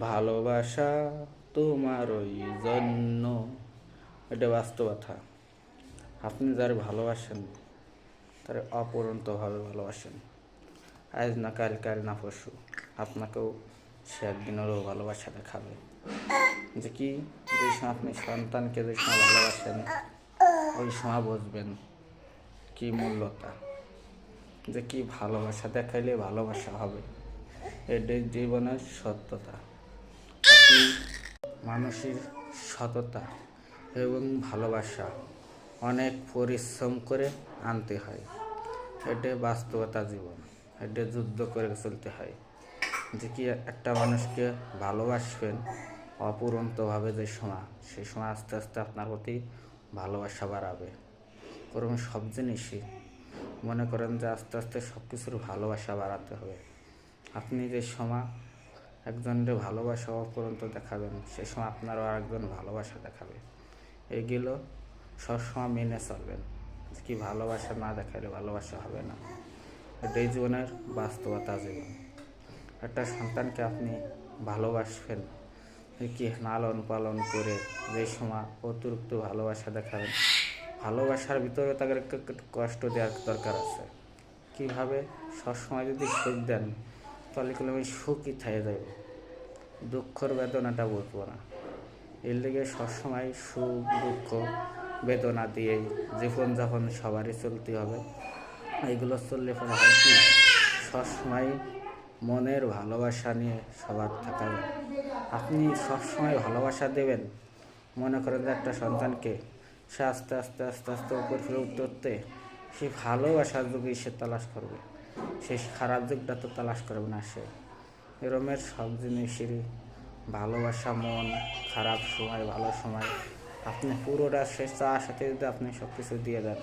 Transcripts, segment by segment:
ভালোবাসা তোমার ওই জন্য, এটা বাস্তবতা। আপনি যার ভালোবাসেন তার অপরন্তভাবে ভালোবাসেন। আজ না কাল, কাল না পরশু আপনাকেও সে একদিনেরও ভালোবাসা দেখাবে। যে কি, যে সময় আপনি সন্তানকে যে সময় ভালোবাসেন ওই সময় বুঝবেন কি মূল্যতা, যে কি ভালোবাসা দেখাইলে ভালোবাসা হবে। এটাই জীবনের সত্যতা। আপনি মানুষের সততা এবং ভালোবাসা অনেক পরিশ্রম করে আনতে হয়। এটা বাস্তবতা জীবন, এটা যুদ্ধ করে চলতে হয়। যে কি একটা মানুষকে ভালোবাসবেন অপুরন্তভাবে যে সময়, সেই সময় আস্তে আস্তে আপনার প্রতি ভালোবাসা বাড়াবে। কারণ সব জিনিসই মনে করেন যে আস্তে আস্তে সব কিছুর ভালোবাসা বাড়াতে হবে। আপনি যে সময় একজনের ভালোবাসা অপরন্ত দেখাবেন, সে সময় আপনারও আরেকজন ভালোবাসা দেখাবে। এইগুলো সবসময় মেনে চলবেন। কি ভালোবাসা না দেখালে ভালোবাসা হবে না। এটাই জীবনের বাস্তবতা জীবন। একটা সন্তানকে আপনি ভালোবাসবেন কি লালন পালন করে যে সময় অতিরিক্ত ভালোবাসা দেখাবেন, ভালোবাসার ভিতরে তাদের একটু কষ্ট দেওয়ার দরকার আছে। কীভাবে? সবসময় যদি সুখ দেন তাহলে কিন্তু আমি সুখই থেকে যাবে, দুঃখের বেদনাটা বুঝবো না। এর লেগে সবসময় সুখ দুঃখ বেদনা দিয়েই জীবনযাপন সবারই চলতে হবে। এইগুলো চললে পরে হয় কি, সবসময় মনের ভালোবাসা নিয়ে সবার থাকা যায়। আপনি সবসময় ভালোবাসা দেবেন। মনে করেন যে একটা সন্তানকে সে আস্তে আস্তে আস্তে আস্তে উপর ফিরে উঠতে উঠতে সে ভালোবাসার যুগেই সে তালাশ করবে, সে খারাপ যুগটা তো তালাশ করবে না। সে এরমের সব জিনিসেরই ভালোবাসা, মন খারাপ সময় ভালো সময় আপনি পুরোটা সে চার সাথে যদি আপনি সব কিছু দিয়ে দেন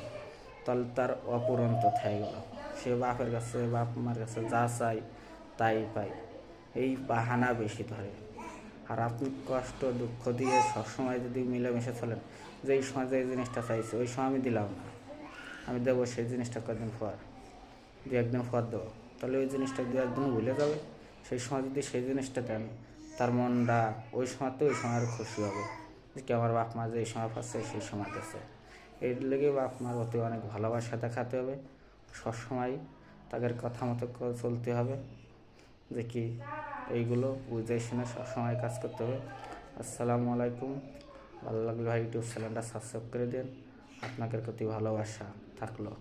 তাহলে তার অপুরন্ত থেকে গেল। সে বাপের কাছে বাপ মার কাছে যা চাই তাই পাই, এই বাহানা বেশি ধরে। আর আপনি কষ্ট দুঃখ দিয়ে সবসময় যদি মিলেমিশে চলেন, যে এই সময় যে জিনিসটা চাইছে ওই সময় আমি দিলাম না, আমি দেবো সেই জিনিসটা কয়েকদিন পর, দু একদিন পর দেবো, তাহলে ওই জিনিসটা দু একদিন ভুলে যাবে। সেই সময় যদি সেই জিনিসটা দেন তার মনটা ওই সময় তো ওই সময় আর খুশি হবে যে কি আমার বাপ মা যে এই সময় পাচ্ছে সেই সময় দিচ্ছে। এর লেগে বাপ মার প্রতি অনেক ভালোবাসা দেখাতে হবে, সবসময় তাদের কথা মতো চলতে হবে। যে কি এইগুলো বুঝে শুনে সবসময় কাজ করতে হবে। আসসালামু আলাইকুম। ভালো লাগলে ভাই ইউটিউব চ্যানেলটা সাবস্ক্রাইব করে দিন। আপনাদের প্রতি ভালোবাসা থাকলো।